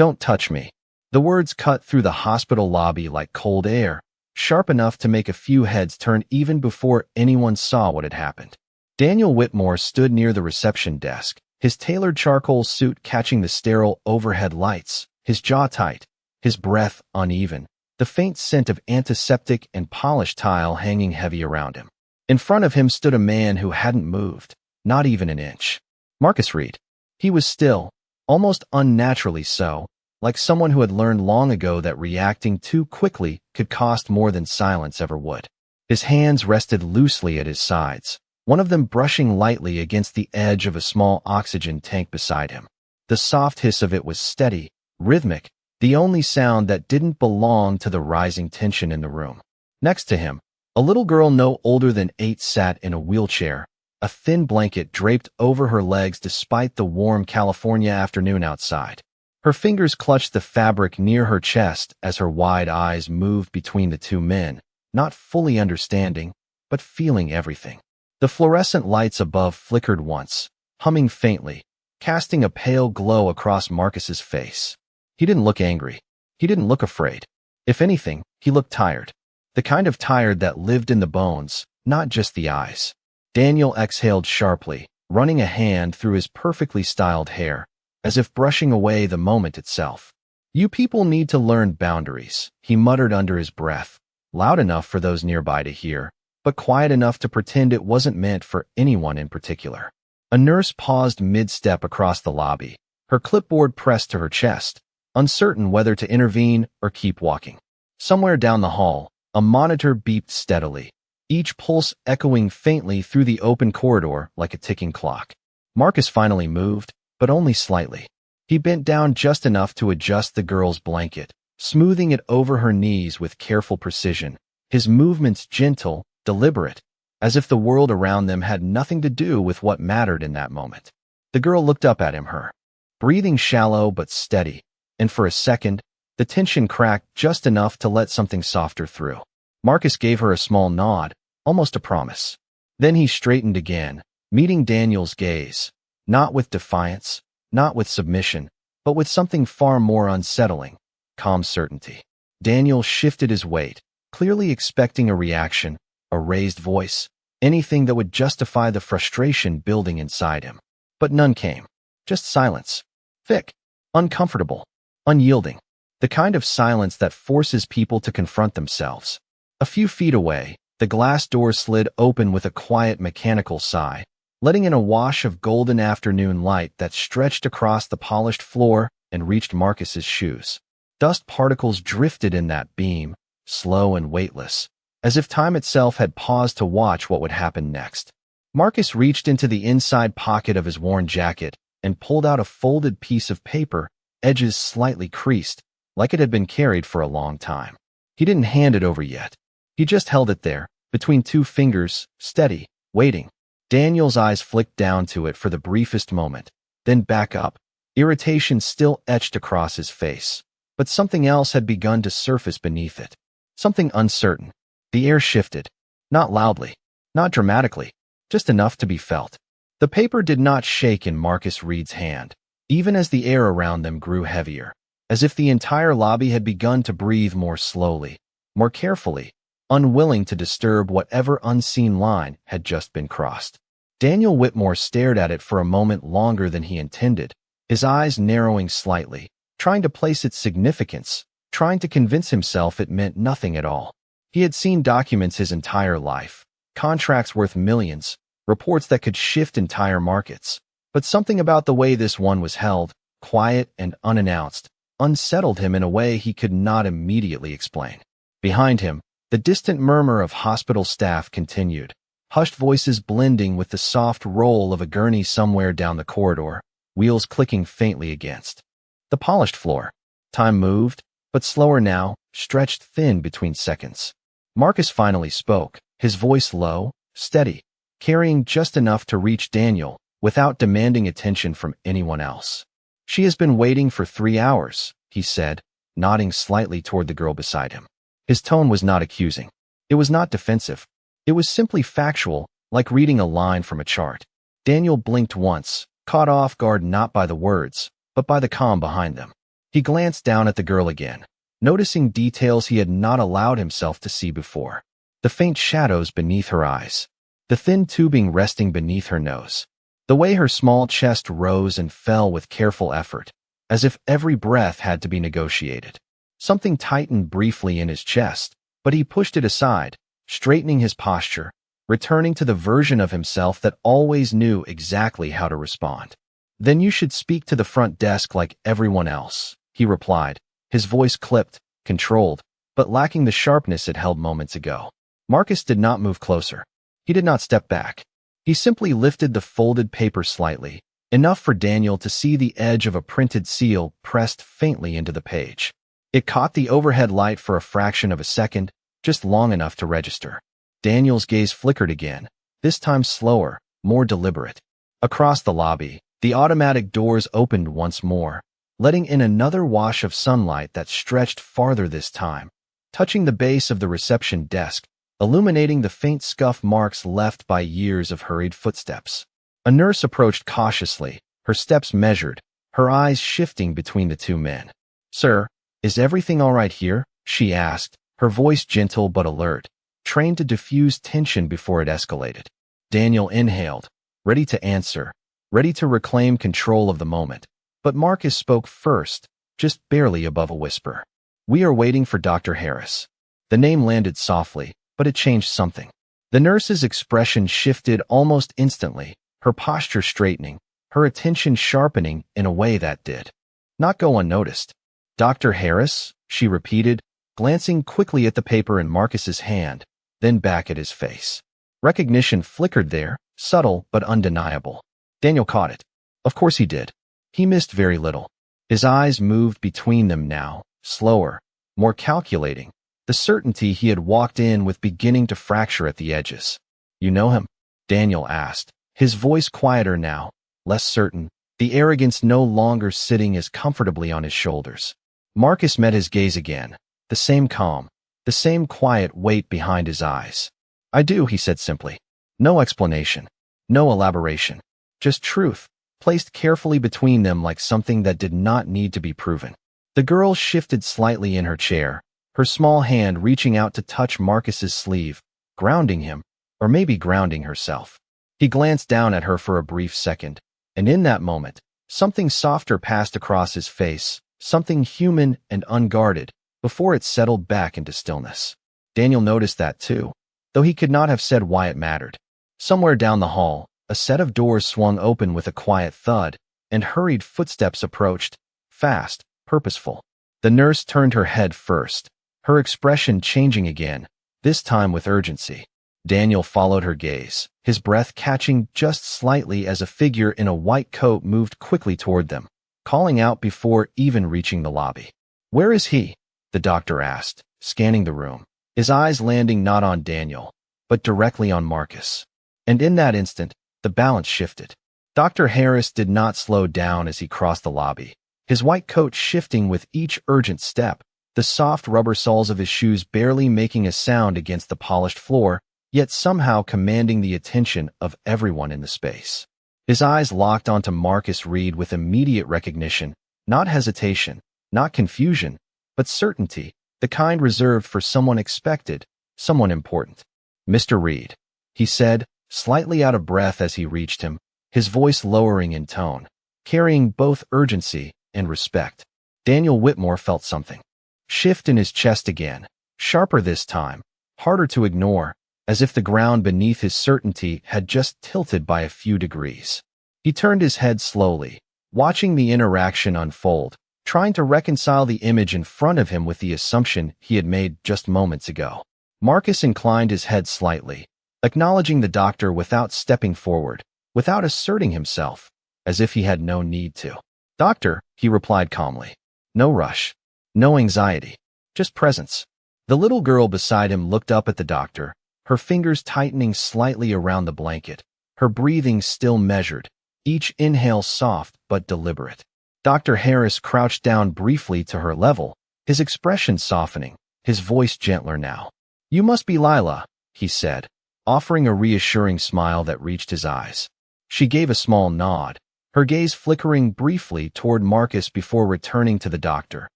Don't touch me. The words cut through the hospital lobby like cold air, sharp enough to make a few heads turn even before anyone saw what had happened. Daniel Whitmore stood near the reception desk, his tailored charcoal suit catching the sterile overhead lights, his jaw tight, his breath uneven, the faint scent of antiseptic and polished tile hanging heavy around him. In front of him stood a man who hadn't moved, not even an inch. Marcus Reed. He was still, almost unnaturally so, like someone who had learned long ago that reacting too quickly could cost more than silence ever would. His hands rested loosely at his sides, one of them brushing lightly against the edge of a small oxygen tank beside him. The soft hiss of it was steady, rhythmic, the only sound that didn't belong to the rising tension in the room. Next to him, a little girl no older than 8 sat in a wheelchair, a thin blanket draped over her legs despite the warm California afternoon outside. Her fingers clutched the fabric near her chest as her wide eyes moved between the two men, not fully understanding, but feeling everything. The fluorescent lights above flickered once, humming faintly, casting a pale glow across Marcus's face. He didn't look angry. He didn't look afraid. If anything, he looked tired. The kind of tired that lived in the bones, not just the eyes. Daniel exhaled sharply, running a hand through his perfectly styled hair, as if brushing away the moment itself. "You people need to learn boundaries," he muttered under his breath, loud enough for those nearby to hear, but quiet enough to pretend it wasn't meant for anyone in particular. A nurse paused mid-step across the lobby, her clipboard pressed to her chest, uncertain whether to intervene or keep walking. Somewhere down the hall, a monitor beeped steadily, each pulse echoing faintly through the open corridor like a ticking clock. Marcus finally moved, but only slightly. He bent down just enough to adjust the girl's blanket, smoothing it over her knees with careful precision, his movements gentle, deliberate, as if the world around them had nothing to do with what mattered in that moment. The girl looked up at him, her breathing shallow but steady, and for a second, the tension cracked just enough to let something softer through. Marcus gave her a small nod, almost a promise. Then he straightened again, meeting Daniel's gaze, not with defiance, not with submission, but with something far more unsettling, calm certainty. Daniel shifted his weight, clearly expecting a reaction, a raised voice, anything that would justify the frustration building inside him. But none came. Just silence. Thick, uncomfortable, unyielding. The kind of silence that forces people to confront themselves. A few feet away, the glass door slid open with a quiet mechanical sigh, letting in a wash of golden afternoon light that stretched across the polished floor and reached Marcus's shoes. Dust particles drifted in that beam, slow and weightless, as if time itself had paused to watch what would happen next. Marcus reached into the inside pocket of his worn jacket and pulled out a folded piece of paper, edges slightly creased, like it had been carried for a long time. He didn't hand it over yet. He just held it there, between two fingers, steady, waiting. Daniel's eyes flicked down to it for the briefest moment, then back up, irritation still etched across his face. But something else had begun to surface beneath it. Something uncertain. The air shifted. Not loudly, not dramatically, just enough to be felt. The paper did not shake in Marcus Reed's hand, even as the air around them grew heavier, as if the entire lobby had begun to breathe more slowly, more carefully, unwilling to disturb whatever unseen line had just been crossed. Daniel Whitmore stared at it for a moment longer than he intended, his eyes narrowing slightly, trying to place its significance, trying to convince himself it meant nothing at all. He had seen documents his entire life, contracts worth millions, reports that could shift entire markets. But something about the way this one was held, quiet and unannounced, unsettled him in a way he could not immediately explain. Behind him, the distant murmur of hospital staff continued, hushed voices blending with the soft roll of a gurney somewhere down the corridor, wheels clicking faintly against the polished floor. Time moved, but slower now, stretched thin between seconds. Marcus finally spoke, his voice low, steady, carrying just enough to reach Daniel, without demanding attention from anyone else. "She has been waiting for 3 hours, he said, nodding slightly toward the girl beside him. His tone was not accusing. It was not defensive. It was simply factual, like reading a line from a chart. Daniel blinked once, caught off guard not by the words, but by the calm behind them. He glanced down at the girl again, noticing details he had not allowed himself to see before. The faint shadows beneath her eyes, the thin tubing resting beneath her nose, the way her small chest rose and fell with careful effort, as if every breath had to be negotiated. Something tightened briefly in his chest, but he pushed it aside, straightening his posture, returning to the version of himself that always knew exactly how to respond. "Then you should speak to the front desk like everyone else," he replied, his voice clipped, controlled, but lacking the sharpness it held moments ago. Marcus did not move closer. He did not step back. He simply lifted the folded paper slightly, enough for Daniel to see the edge of a printed seal pressed faintly into the page. It caught the overhead light for a fraction of a second, just long enough to register. Daniel's gaze flickered again, this time slower, more deliberate. Across the lobby, the automatic doors opened once more, letting in another wash of sunlight that stretched farther this time, touching the base of the reception desk, illuminating the faint scuff marks left by years of hurried footsteps. A nurse approached cautiously, her steps measured, her eyes shifting between the two men. "Sir, is everything all right here?" she asked, her voice gentle but alert, trained to diffuse tension before it escalated. Daniel inhaled, ready to answer, ready to reclaim control of the moment. But Marcus spoke first, just barely above a whisper. "We are waiting for Dr. Harris." The name landed softly, but it changed something. The nurse's expression shifted almost instantly, her posture straightening, her attention sharpening in a way that did not go unnoticed. "Dr. Harris?" she repeated, glancing quickly at the paper in Marcus's hand, then back at his face. Recognition flickered there, subtle but undeniable. Daniel caught it. Of course he did. He missed very little. His eyes moved between them now, slower, more calculating, the certainty he had walked in with beginning to fracture at the edges. "You know him?" Daniel asked, his voice quieter now, less certain, the arrogance no longer sitting as comfortably on his shoulders. Marcus met his gaze again, the same calm, the same quiet weight behind his eyes. "I do," he said simply. No explanation, no elaboration, just truth, placed carefully between them like something that did not need to be proven. The girl shifted slightly in her chair, her small hand reaching out to touch Marcus's sleeve, grounding him, or maybe grounding herself. He glanced down at her for a brief second, and in that moment, something softer passed across his face, something human and unguarded, before it settled back into stillness. Daniel noticed that too, though he could not have said why it mattered. Somewhere down the hall, a set of doors swung open with a quiet thud, and hurried footsteps approached, fast, purposeful. The nurse turned her head first, her expression changing again, this time with urgency. Daniel followed her gaze, his breath catching just slightly as a figure in a white coat moved quickly toward them, calling out before even reaching the lobby. "Where is he?" the doctor asked, scanning the room, his eyes landing not on Daniel, but directly on Marcus. And in that instant, the balance shifted. Dr. Harris did not slow down as he crossed the lobby, his white coat shifting with each urgent step, the soft rubber soles of his shoes barely making a sound against the polished floor, yet somehow commanding the attention of everyone in the space. His eyes locked onto Marcus Reed with immediate recognition, not hesitation, not confusion, but certainty, the kind reserved for someone expected, someone important. "Mr. Reed," he said, slightly out of breath as he reached him, his voice lowering in tone, carrying both urgency and respect. Daniel Whitmore felt something shift in his chest again, sharper this time, harder to ignore, as if the ground beneath his certainty had just tilted by a few degrees. He turned his head slowly, watching the interaction unfold, trying to reconcile the image in front of him with the assumption he had made just moments ago. Marcus inclined his head slightly, acknowledging the doctor without stepping forward, without asserting himself, as if he had no need to. "Doctor," he replied calmly. No rush, no anxiety, just presence. The little girl beside him looked up at the doctor, her fingers tightening slightly around the blanket, her breathing still measured, each inhale soft but deliberate. Dr. Harris crouched down briefly to her level, his expression softening, his voice gentler now. "You must be Lila," he said, offering a reassuring smile that reached his eyes. She gave a small nod, her gaze flickering briefly toward Marcus before returning to the doctor,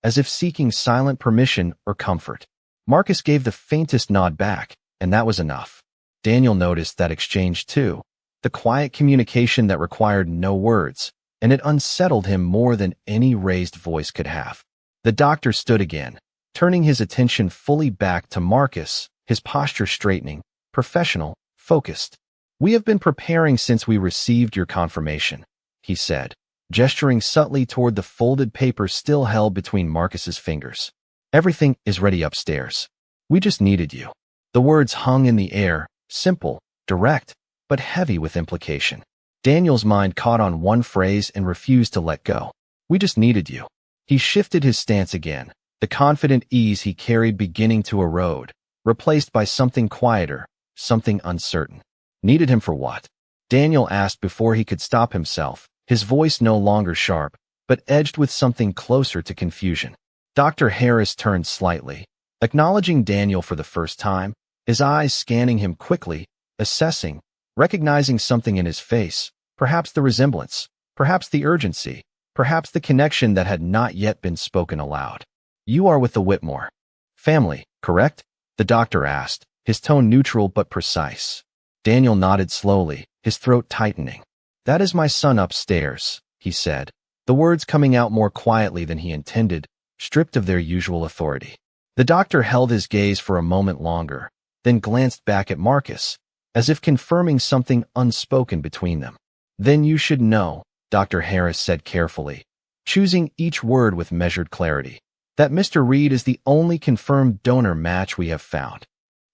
as if seeking silent permission or comfort. Marcus gave the faintest nod back, and that was enough. Daniel noticed that exchange too, the quiet communication that required no words, and it unsettled him more than any raised voice could have. The doctor stood again, turning his attention fully back to Marcus, his posture straightening, professional, focused. "We have been preparing since we received your confirmation," he said, gesturing subtly toward the folded paper still held between Marcus's fingers. "Everything is ready upstairs. We just needed you." The words hung in the air, simple, direct, but heavy with implication. Daniel's mind caught on one phrase and refused to let go. "We just needed you." He shifted his stance again, the confident ease he carried beginning to erode, replaced by something quieter, something uncertain. "Needed him for what?" Daniel asked before he could stop himself, his voice no longer sharp, but edged with something closer to confusion. Dr. Harris turned slightly, acknowledging Daniel for the first time, his eyes scanning him quickly, assessing, recognizing something in his face, perhaps the resemblance, perhaps the urgency, perhaps the connection that had not yet been spoken aloud. "You are with the Whitmore family, correct?" the doctor asked, his tone neutral but precise. Daniel nodded slowly, his throat tightening. "That is my son upstairs," he said, the words coming out more quietly than he intended, stripped of their usual authority. The doctor held his gaze for a moment longer, then glanced back at Marcus, as if confirming something unspoken between them. "Then you should know," Dr. Harris said carefully, choosing each word with measured clarity, "that Mr. Reed is the only confirmed donor match we have found."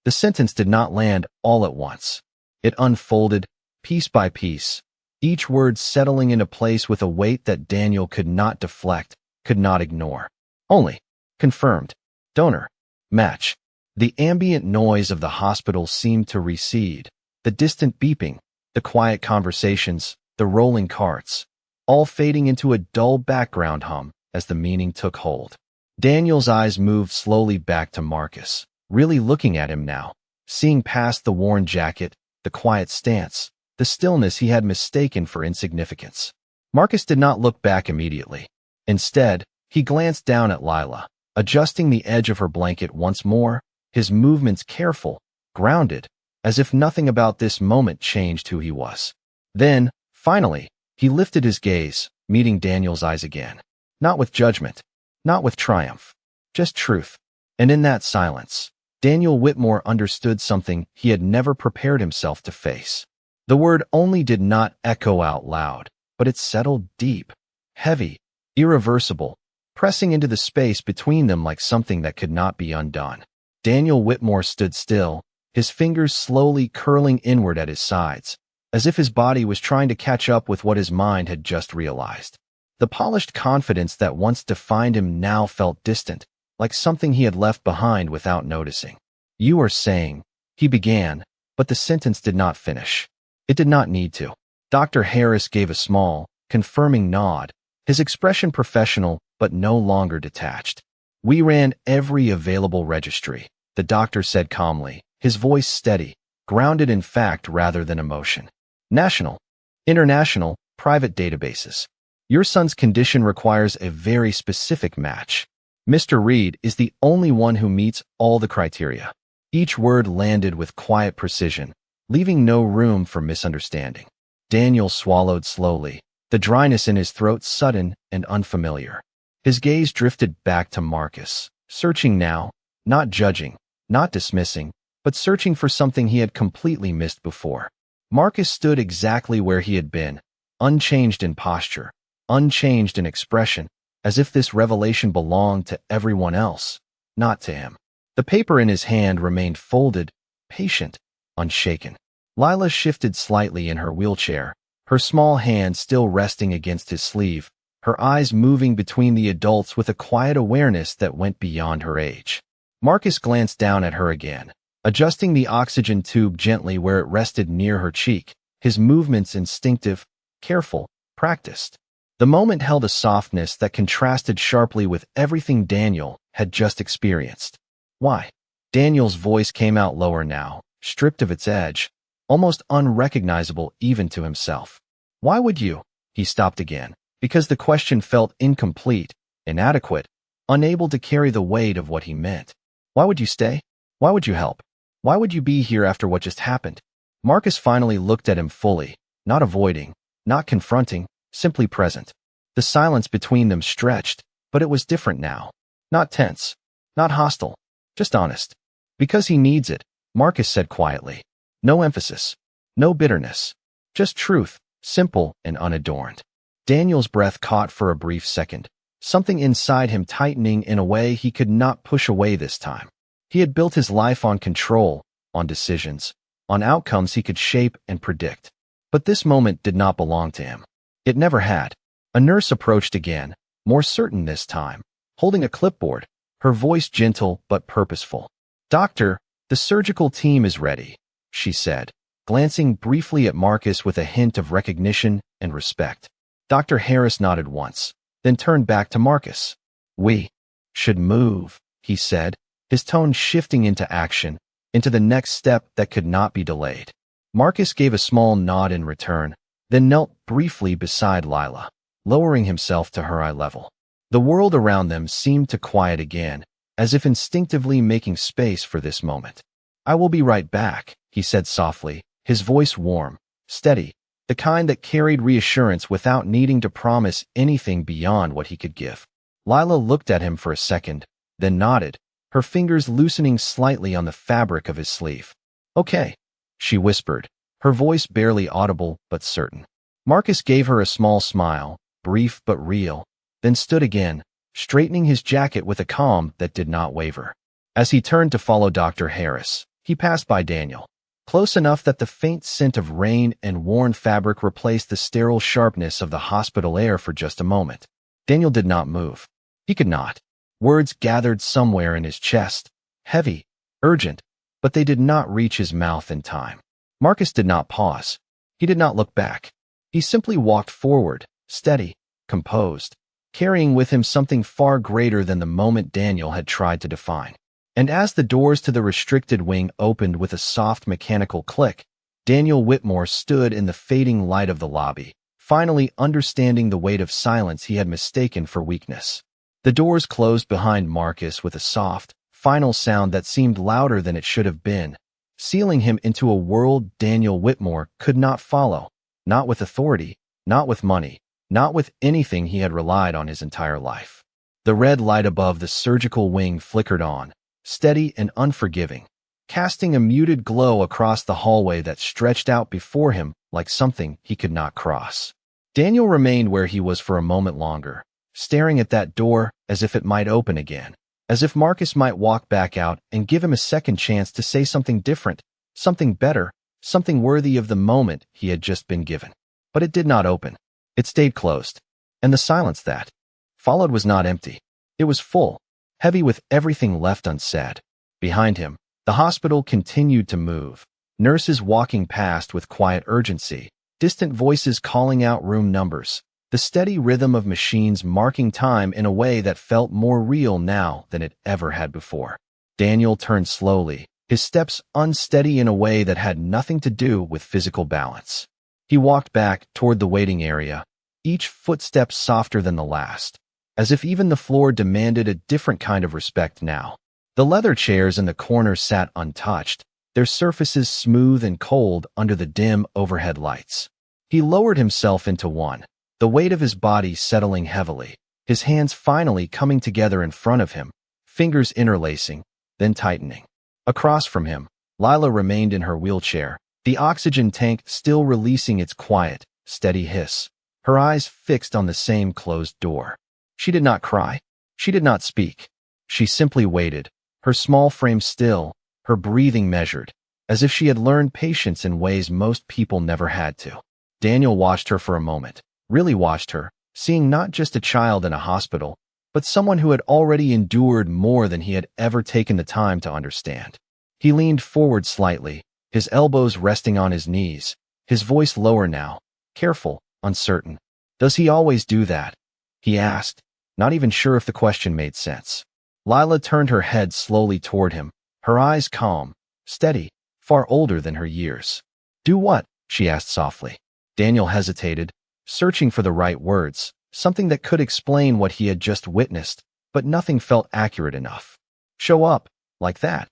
The sentence did not land all at once. It unfolded, piece by piece, each word settling into place with a weight that Daniel could not deflect, could not ignore. Only. Confirmed. Donor. Match. The ambient noise of the hospital seemed to recede, the distant beeping, the quiet conversations, the rolling carts, all fading into a dull background hum as the meaning took hold. Daniel's eyes moved slowly back to Marcus, really looking at him now, seeing past the worn jacket, the quiet stance, the stillness he had mistaken for insignificance. Marcus did not look back immediately. Instead, he glanced down at Lila, adjusting the edge of her blanket once more, his movements careful, grounded, as if nothing about this moment changed who he was. Then, finally, he lifted his gaze, meeting Daniel's eyes again. Not with judgment, not with triumph, just truth. And in that silence, Daniel Whitmore understood something he had never prepared himself to face. The word only did not echo out loud, but it settled deep, heavy, irreversible, pressing into the space between them like something that could not be undone. Daniel Whitmore stood still, his fingers slowly curling inward at his sides, as if his body was trying to catch up with what his mind had just realized. The polished confidence that once defined him now felt distant, like something he had left behind without noticing. "You are saying," he began, but the sentence did not finish. It did not need to. Dr. Harris gave a small, confirming nod, his expression professional but no longer detached. "We ran every available registry," the doctor said calmly, his voice steady, grounded in fact rather than emotion. "National, international, private databases. Your son's condition requires a very specific match. Mr. Reed is the only one who meets all the criteria." Each word landed with quiet precision, leaving no room for misunderstanding. Daniel swallowed slowly, the dryness in his throat sudden and unfamiliar. His gaze drifted back to Marcus, searching now, not judging, not dismissing, but searching for something he had completely missed before. Marcus stood exactly where he had been, unchanged in posture, unchanged in expression, as if this revelation belonged to everyone else, not to him. The paper in his hand remained folded, patient, unshaken. Lila shifted slightly in her wheelchair, her small hand still resting against his sleeve, her eyes moving between the adults with a quiet awareness that went beyond her age. Marcus glanced down at her again, adjusting the oxygen tube gently where it rested near her cheek, his movements instinctive, careful, practiced. The moment held a softness that contrasted sharply with everything Daniel had just experienced. "Why?" Daniel's voice came out lower now, stripped of its edge, almost unrecognizable even to himself. "Why would you?" He stopped again, because the question felt incomplete, inadequate, unable to carry the weight of what he meant. Why would you stay? Why would you help? Why would you be here after what just happened? Marcus finally looked at him fully, not avoiding, not confronting, simply present. The silence between them stretched, but it was different now. Not tense, not hostile, just honest. Because he needs it, Marcus said quietly. No emphasis, no bitterness, just truth, simple and unadorned. Daniel's breath caught for a brief second, something inside him tightening in a way he could not push away this time. He had built his life on control, on decisions, on outcomes he could shape and predict. But this moment did not belong to him. It never had. A nurse approached again, more certain this time, holding a clipboard, her voice gentle but purposeful. "Doctor, the surgical team is ready," she said, glancing briefly at Marcus with a hint of recognition and respect. Dr. Harris nodded once, then turned back to Marcus. "We should move," he said, his tone shifting into action, into the next step that could not be delayed. Marcus gave a small nod in return, then knelt briefly beside Lila, lowering himself to her eye level. The world around them seemed to quiet again, as if instinctively making space for this moment. "I will be right back," he said softly, his voice warm, steady, the kind that carried reassurance without needing to promise anything beyond what he could give. Lila looked at him for a second, then nodded, her fingers loosening slightly on the fabric of his sleeve. "Okay," she whispered, her voice barely audible but certain. Marcus gave her a small smile, brief but real, then stood again, straightening his jacket with a calm that did not waver. As he turned to follow Dr. Harris, he passed by Daniel, close enough that the faint scent of rain and worn fabric replaced the sterile sharpness of the hospital air for just a moment. Daniel did not move. He could not. Words gathered somewhere in his chest, heavy, urgent, but they did not reach his mouth in time. Marcus did not pause. He did not look back. He simply walked forward, steady, composed, carrying with him something far greater than the moment Daniel had tried to define. And as the doors to the restricted wing opened with a soft mechanical click, Daniel Whitmore stood in the fading light of the lobby, finally understanding the weight of silence he had mistaken for weakness. The doors closed behind Marcus with a soft, final sound that seemed louder than it should have been, sealing him into a world Daniel Whitmore could not follow, not with authority, not with money, not with anything he had relied on his entire life. The red light above the surgical wing flickered on, steady and unforgiving, casting a muted glow across the hallway that stretched out before him like something he could not cross. Daniel remained where he was for a moment longer, staring at that door as if it might open again, as if Marcus might walk back out and give him a second chance to say something different, something better, something worthy of the moment he had just been given. But it did not open. It stayed closed. And the silence that followed was not empty. It was full, heavy with everything left unsaid. Behind him, the hospital continued to move, nurses walking past with quiet urgency, distant voices calling out room numbers, the steady rhythm of machines marking time in a way that felt more real now than it ever had before. Daniel turned slowly, his steps unsteady in a way that had nothing to do with physical balance. He walked back toward the waiting area, each footstep softer than the last, as if even the floor demanded a different kind of respect now. The leather chairs in the corner sat untouched, their surfaces smooth and cold under the dim overhead lights. He lowered himself into one, the weight of his body settling heavily, his hands finally coming together in front of him, fingers interlacing, then tightening. Across from him, Lila remained in her wheelchair, the oxygen tank still releasing its quiet, steady hiss, her eyes fixed on the same closed door. She did not cry. She did not speak. She simply waited, her small frame still, her breathing measured, as if she had learned patience in ways most people never had to. Daniel watched her for a moment, really watched her, seeing not just a child in a hospital, but someone who had already endured more than he had ever taken the time to understand. He leaned forward slightly, his elbows resting on his knees, his voice lower now, careful, uncertain. "Does he always do that?" he asked, not even sure if the question made sense. Lila turned her head slowly toward him, her eyes calm, steady, far older than her years. "Do what?" she asked softly. Daniel hesitated, searching for the right words, something that could explain what he had just witnessed, but nothing felt accurate enough. "Show up, like that,"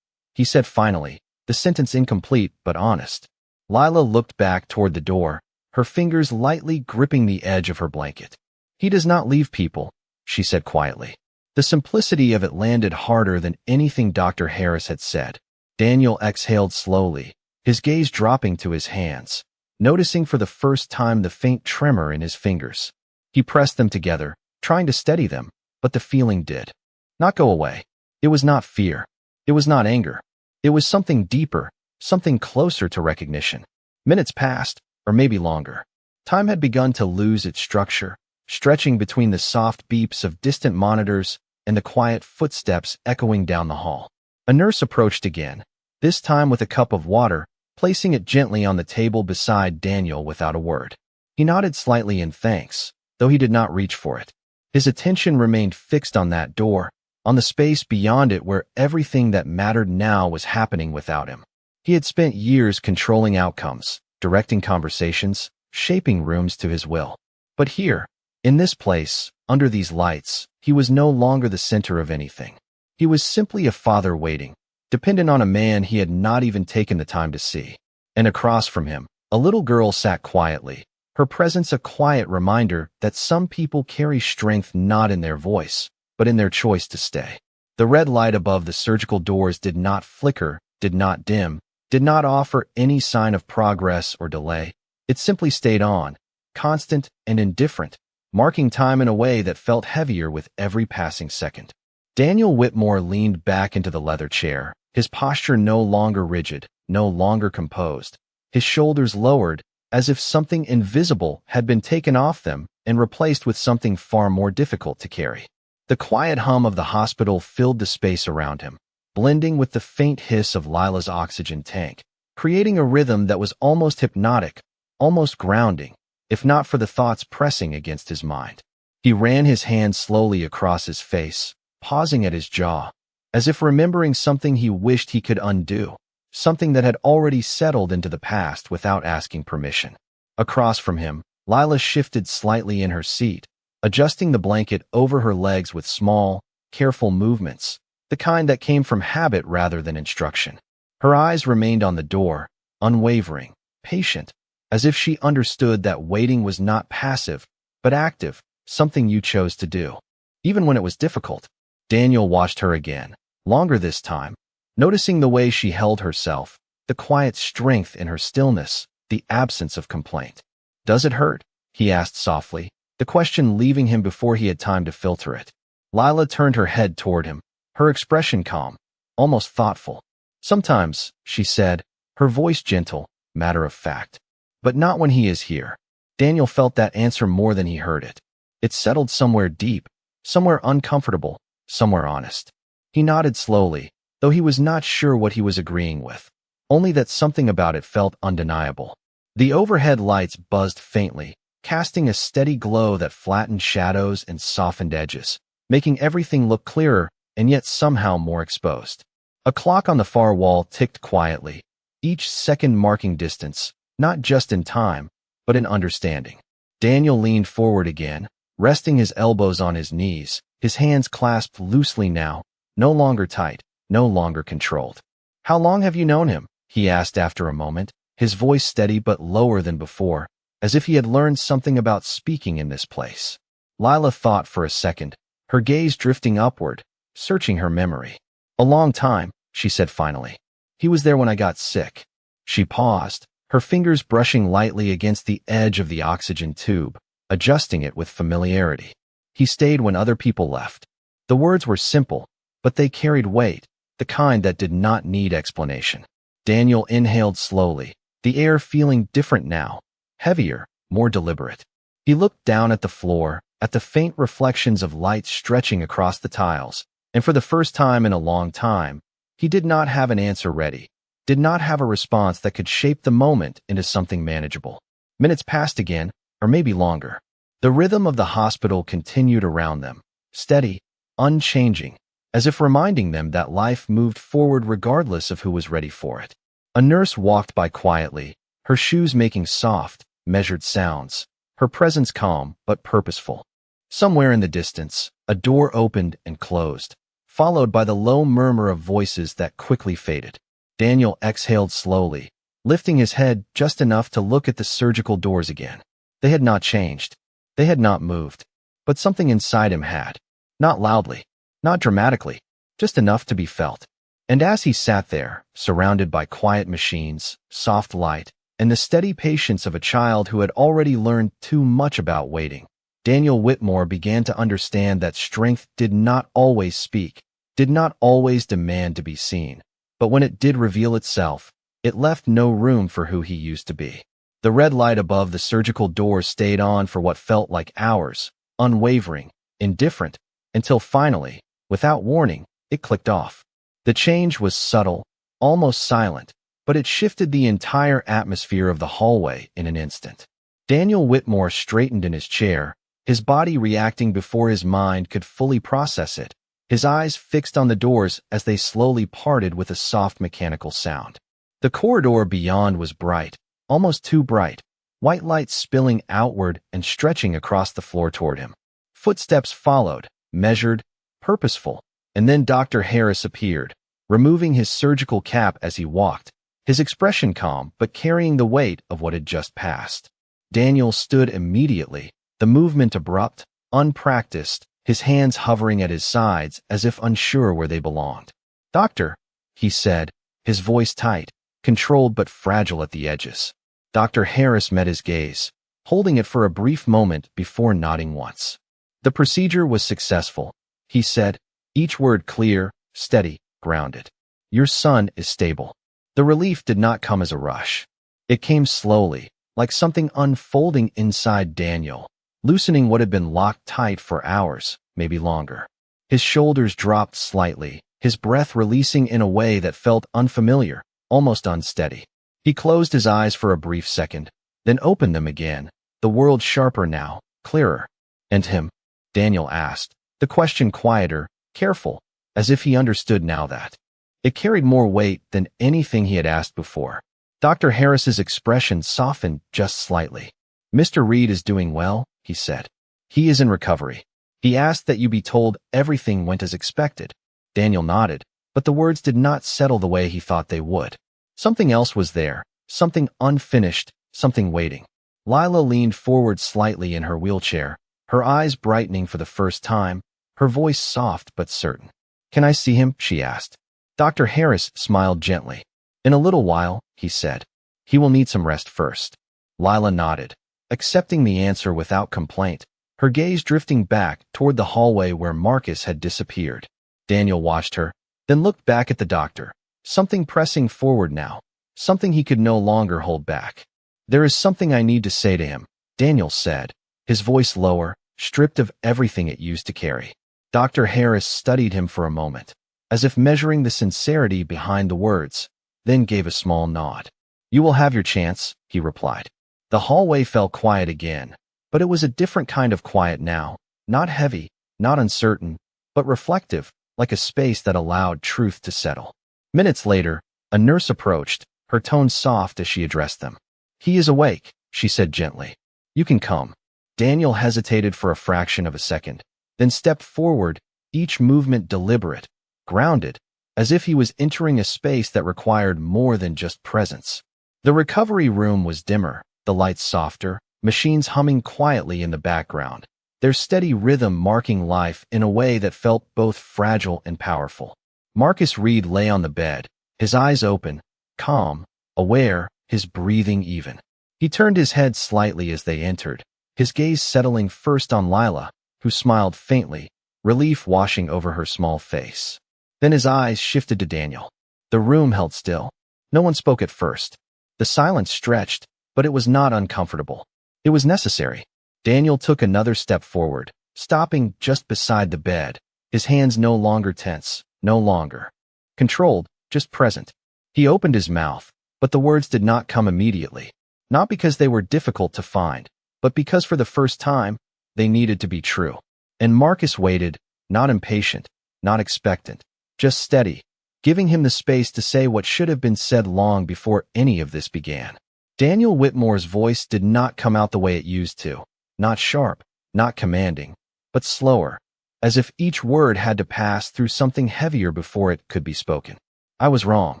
he said finally, the sentence incomplete but honest. Lila looked back toward the door, her fingers lightly gripping the edge of her blanket. "He does not leave people," she said quietly. The simplicity of it landed harder than anything Dr. Harris had said. Daniel exhaled slowly, his gaze dropping to his hands, noticing for the first time the faint tremor in his fingers. He pressed them together, trying to steady them, but the feeling did not go away. It was not fear. It was not anger. It was something deeper, something closer to recognition. Minutes passed, or maybe longer. Time had begun to lose its structure, stretching between the soft beeps of distant monitors and the quiet footsteps echoing down the hall. A nurse approached again, this time with a cup of water, placing it gently on the table beside Daniel without a word. He nodded slightly in thanks, though he did not reach for it. His attention remained fixed on that door, on the space beyond it where everything that mattered now was happening without him. He had spent years controlling outcomes, directing conversations, shaping rooms to his will. But here, in this place, under these lights, he was no longer the center of anything. He was simply a father waiting, dependent on a man he had not even taken the time to see. And across from him, a little girl sat quietly, her presence a quiet reminder that some people carry strength not in their voice, but in their choice to stay. The red light above the surgical doors did not flicker, did not dim, did not offer any sign of progress or delay. It simply stayed on, constant and indifferent, marking time in a way that felt heavier with every passing second. Daniel Whitmore leaned back into the leather chair, his posture no longer rigid, no longer composed, his shoulders lowered, as if something invisible had been taken off them and replaced with something far more difficult to carry. The quiet hum of the hospital filled the space around him, blending with the faint hiss of Lila's oxygen tank, creating a rhythm that was almost hypnotic, almost grounding, if not for the thoughts pressing against his mind. He ran his hand slowly across his face, pausing at his jaw, as if remembering something he wished he could undo, something that had already settled into the past without asking permission. Across from him, Lila shifted slightly in her seat, adjusting the blanket over her legs with small, careful movements, the kind that came from habit rather than instruction. Her eyes remained on the door, unwavering, patient, as if she understood that waiting was not passive, but active, something you chose to do. Even when it was difficult, Daniel watched her again, longer this time, noticing the way she held herself, the quiet strength in her stillness, the absence of complaint. "Does it hurt?" he asked softly, the question leaving him before he had time to filter it. Lila turned her head toward him, her expression calm, almost thoughtful. "Sometimes," she said, her voice gentle, matter of fact. "But not when he is here." Daniel felt that answer more than he heard it. It settled somewhere deep, somewhere uncomfortable, somewhere honest. He nodded slowly, though he was not sure what he was agreeing with, only that something about it felt undeniable. The overhead lights buzzed faintly, casting a steady glow that flattened shadows and softened edges, making everything look clearer and yet somehow more exposed. A clock on the far wall ticked quietly, each second marking distance, not just in time, but in understanding. Daniel leaned forward again, resting his elbows on his knees, his hands clasped loosely now, no longer tight, no longer controlled. "How long have you known him?" he asked after a moment, his voice steady but lower than before, as if he had learned something about speaking in this place. Lila thought for a second, her gaze drifting upward, searching her memory. "A long time," she said finally. "He was there when I got sick." She paused, her fingers brushing lightly against the edge of the oxygen tube, adjusting it with familiarity. "He stayed when other people left." The words were simple, but they carried weight, the kind that did not need explanation. Daniel inhaled slowly, the air feeling different now, heavier, more deliberate. He looked down at the floor, at the faint reflections of light stretching across the tiles, and for the first time in a long time, he did not have an answer ready, did not have a response that could shape the moment into something manageable. Minutes passed again, or maybe longer. The rhythm of the hospital continued around them, steady, unchanging, as if reminding them that life moved forward regardless of who was ready for it. A nurse walked by quietly, her shoes making soft, measured sounds, her presence calm but purposeful. Somewhere in the distance, a door opened and closed, followed by the low murmur of voices that quickly faded. Daniel exhaled slowly, lifting his head just enough to look at the surgical doors again. They had not changed. They had not moved. But something inside him had. Not loudly, not dramatically, just enough to be felt. And as he sat there, surrounded by quiet machines, soft light, and the steady patience of a child who had already learned too much about waiting, Daniel Whitmore began to understand that strength did not always speak, did not always demand to be seen. But when it did reveal itself, it left no room for who he used to be. The red light above the surgical door stayed on for what felt like hours, unwavering, indifferent, until finally, without warning, it clicked off. The change was subtle, almost silent, but it shifted the entire atmosphere of the hallway in an instant. Daniel Whitmore straightened in his chair, his body reacting before his mind could fully process it, his eyes fixed on the doors as they slowly parted with a soft mechanical sound. The corridor beyond was bright, almost too bright, white light spilling outward and stretching across the floor toward him. Footsteps followed, measured, purposeful, and then Dr. Harris appeared, removing his surgical cap as he walked, his expression calm but carrying the weight of what had just passed. Daniel stood immediately, the movement abrupt, unpracticed, his hands hovering at his sides as if unsure where they belonged. "Doctor," he said, his voice tight, controlled but fragile at the edges. Dr. Harris met his gaze, holding it for a brief moment before nodding once. "The procedure was successful," he said, each word clear, steady, grounded. "Your son is stable." The relief did not come as a rush. It came slowly, like something unfolding inside Daniel, loosening what had been locked tight for hours, maybe longer. His shoulders dropped slightly, his breath releasing in a way that felt unfamiliar, almost unsteady. He closed his eyes for a brief second, then opened them again, the world sharper now, clearer. "And him?" Daniel asked, the question quieter, careful, as if he understood now that. It carried more weight than anything he had asked before. Dr. Harris's expression softened just slightly. "Mr. Reed is doing well," he said. "He is in recovery. He asked that you be told everything went as expected." Daniel nodded, but the words did not settle the way he thought they would. Something else was there, something unfinished, something waiting. Lila leaned forward slightly in her wheelchair, her eyes brightening for the first time, her voice soft but certain. "Can I see him?" she asked. Dr. Harris smiled gently. "In a little while," he said. "He will need some rest first." Lila nodded, accepting the answer without complaint, her gaze drifting back toward the hallway where Marcus had disappeared. Daniel watched her, then looked back at the doctor, something pressing forward now, something he could no longer hold back. "There is something I need to say to him," Daniel said, his voice lower, stripped of everything it used to carry. Dr. Harris studied him for a moment, as if measuring the sincerity behind the words, then gave a small nod. "You will have your chance," he replied. The hallway fell quiet again, but it was a different kind of quiet now, not heavy, not uncertain, but reflective, like a space that allowed truth to settle. Minutes later, a nurse approached, her tone soft as she addressed them. "He is awake," she said gently. "You can come." Daniel hesitated for a fraction of a second, then stepped forward, each movement deliberate, grounded, as if he was entering a space that required more than just presence. The recovery room was dimmer, the lights softer, machines humming quietly in the background, their steady rhythm marking life in a way that felt both fragile and powerful. Marcus Reed lay on the bed, his eyes open, calm, aware, his breathing even. He turned his head slightly as they entered, his gaze settling first on Lila, who smiled faintly, relief washing over her small face. Then his eyes shifted to Daniel. The room held still. No one spoke at first. The silence stretched, but it was not uncomfortable. It was necessary. Daniel took another step forward, stopping just beside the bed, his hands no longer tense, no longer controlled, just present. He opened his mouth, but the words did not come immediately, not because they were difficult to find, but because for the first time, they needed to be true. And Marcus waited, not impatient, not expectant, just steady, giving him the space to say what should have been said long before any of this began. Daniel Whitmore's voice did not come out the way it used to. Not sharp, not commanding, but slower, as if each word had to pass through something heavier before it could be spoken. "I was wrong,"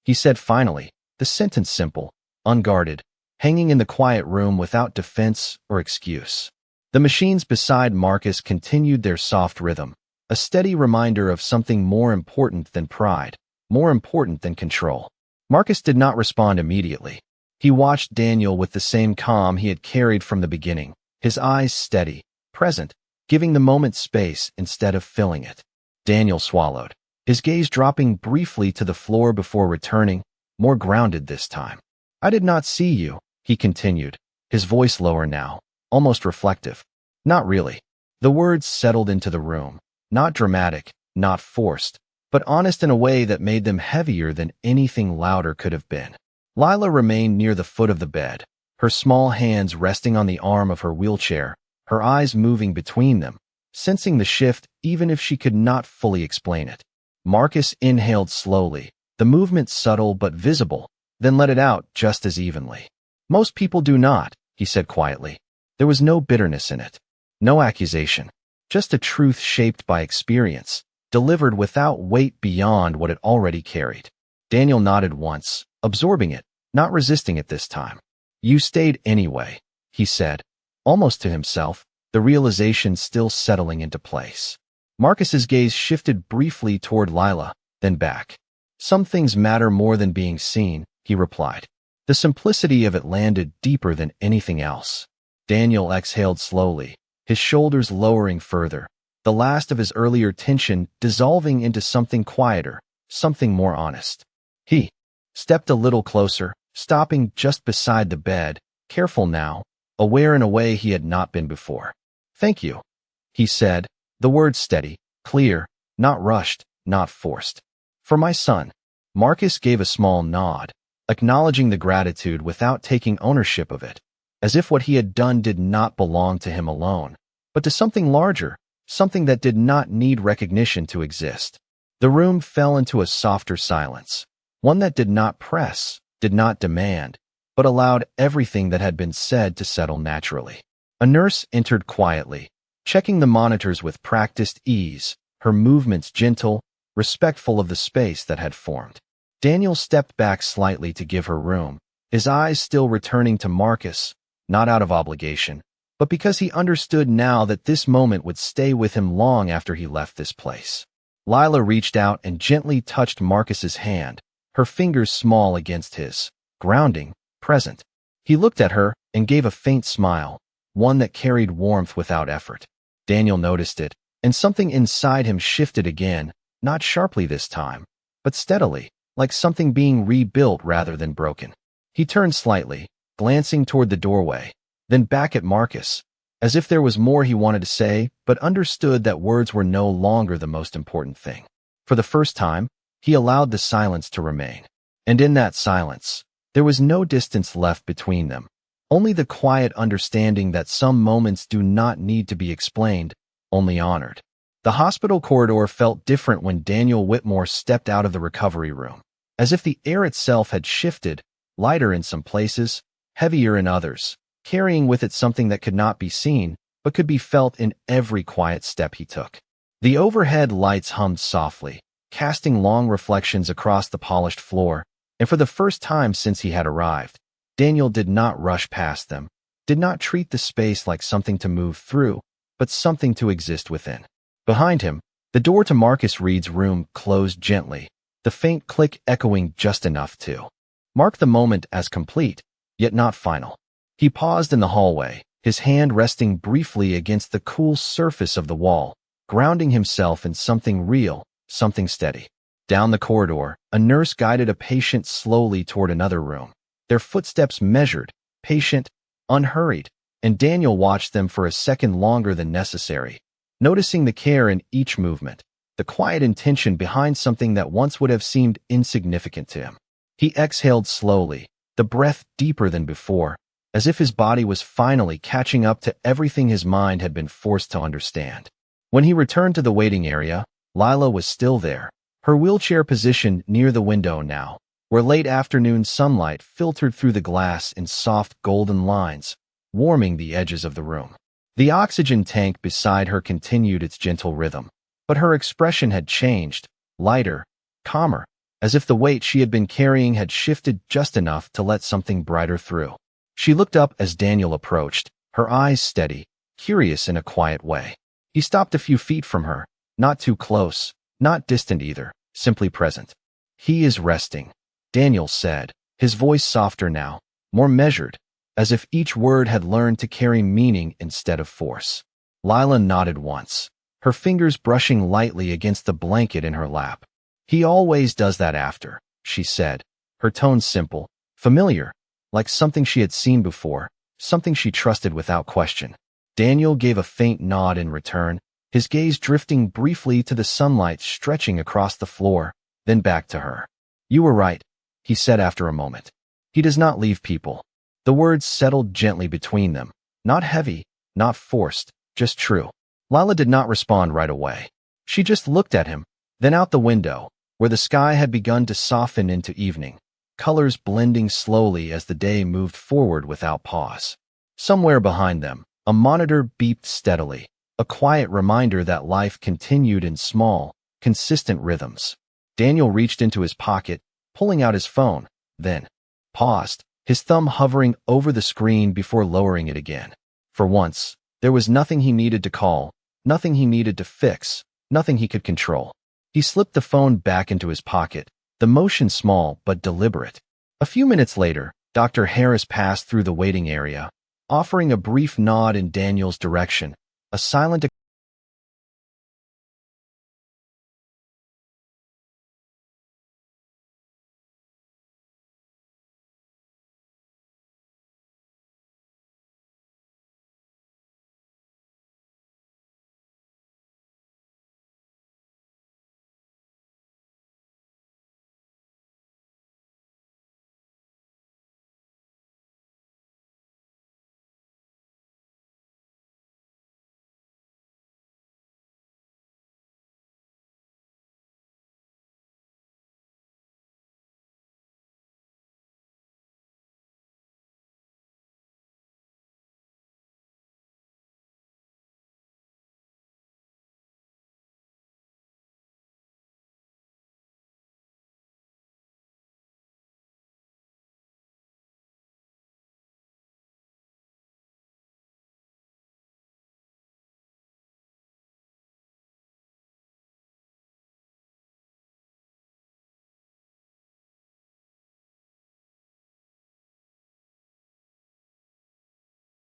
he said finally, the sentence simple, unguarded, hanging in the quiet room without defense or excuse. The machines beside Marcus continued their soft rhythm, a steady reminder of something more important than pride, more important than control. Marcus did not respond immediately. He watched Daniel with the same calm he had carried from the beginning, his eyes steady, present, giving the moment space instead of filling it. Daniel swallowed, his gaze dropping briefly to the floor before returning, more grounded this time. "I did not see you," he continued, his voice lower now, almost reflective. "Not really." The words settled into the room, not dramatic, not forced, but honest in a way that made them heavier than anything louder could have been. Lila remained near the foot of the bed, her small hands resting on the arm of her wheelchair, her eyes moving between them, sensing the shift even if she could not fully explain it. Marcus inhaled slowly, the movement subtle but visible, then let it out just as evenly. "Most people do not," he said quietly. There was no bitterness in it, no accusation, just a truth shaped by experience, delivered without weight beyond what it already carried. Daniel nodded once, absorbing it, not resisting it this time. "You stayed anyway," he said, almost to himself, the realization still settling into place. Marcus's gaze shifted briefly toward Lila, then back. "Some things matter more than being seen," he replied. The simplicity of it landed deeper than anything else. Daniel exhaled slowly, his shoulders lowering further, the last of his earlier tension dissolving into something quieter, something more honest. He stepped a little closer, stopping just beside the bed, careful now, aware in a way he had not been before. "Thank you," he said, the words steady, clear, not rushed, not forced. "For my son." Marcus gave a small nod, acknowledging the gratitude without taking ownership of it, as if what he had done did not belong to him alone, but to something larger, something that did not need recognition to exist. The room fell into a softer silence, one that did not press, did not demand, but allowed everything that had been said to settle naturally. A nurse entered quietly, checking the monitors with practiced ease, her movements gentle, respectful of the space that had formed. Daniel stepped back slightly to give her room, his eyes still returning to Marcus, not out of obligation, but because he understood now that this moment would stay with him long after he left this place. Lila reached out and gently touched Marcus's hand, her fingers small against his, grounding, present. He looked at her and gave a faint smile, one that carried warmth without effort. Daniel noticed it, and something inside him shifted again, not sharply this time, but steadily, like something being rebuilt rather than broken. He turned slightly, glancing toward the doorway, then back at Marcus, as if there was more he wanted to say, but understood that words were no longer the most important thing. For the first time, he allowed the silence to remain. And in that silence, there was no distance left between them, only the quiet understanding that some moments do not need to be explained, only honored. The hospital corridor felt different when Daniel Whitmore stepped out of the recovery room, as if the air itself had shifted, lighter in some places, heavier in others, carrying with it something that could not be seen, but could be felt in every quiet step he took. The overhead lights hummed softly, casting long reflections across the polished floor, and for the first time since he had arrived, Daniel did not rush past them, did not treat the space like something to move through, but something to exist within. Behind him, the door to Marcus Reed's room closed gently, the faint click echoing just enough to mark the moment as complete, yet not final. He paused in the hallway, his hand resting briefly against the cool surface of the wall, grounding himself in something real, something steady. Down the corridor, a nurse guided a patient slowly toward another room, their footsteps measured, patient, unhurried, and Daniel watched them for a second longer than necessary, noticing the care in each movement, the quiet intention behind something that once would have seemed insignificant to him. He exhaled slowly, the breath deeper than before, as if his body was finally catching up to everything his mind had been forced to understand. When he returned to the waiting area, Lila was still there, her wheelchair positioned near the window now, where late afternoon sunlight filtered through the glass in soft golden lines, warming the edges of the room. The oxygen tank beside her continued its gentle rhythm, but her expression had changed, lighter, calmer, as if the weight she had been carrying had shifted just enough to let something brighter through. She looked up as Daniel approached, her eyes steady, curious in a quiet way. He stopped a few feet from her, not too close, not distant either, simply present. "He is resting," Daniel said, his voice softer now, more measured, as if each word had learned to carry meaning instead of force. Lila nodded once, her fingers brushing lightly against the blanket in her lap. "He always does that after," she said, her tone simple, familiar, like something she had seen before, something she trusted without question. Daniel gave a faint nod in return, his gaze drifting briefly to the sunlight stretching across the floor, then back to her. "You were right," he said after a moment. "He does not leave people." The words settled gently between them, not heavy, not forced, just true. Lila did not respond right away. She just looked at him, then out the window, where the sky had begun to soften into evening, colors blending slowly as the day moved forward without pause. Somewhere behind them, a monitor beeped steadily, a quiet reminder that life continued in small, consistent rhythms. Daniel reached into his pocket, pulling out his phone, then paused, his thumb hovering over the screen before lowering it again. For once, there was nothing he needed to call, nothing he needed to fix, nothing he could control. He slipped the phone back into his pocket, the motion small but deliberate. A few minutes later, Dr. Harris passed through the waiting area, offering a brief nod in Daniel's direction, a silent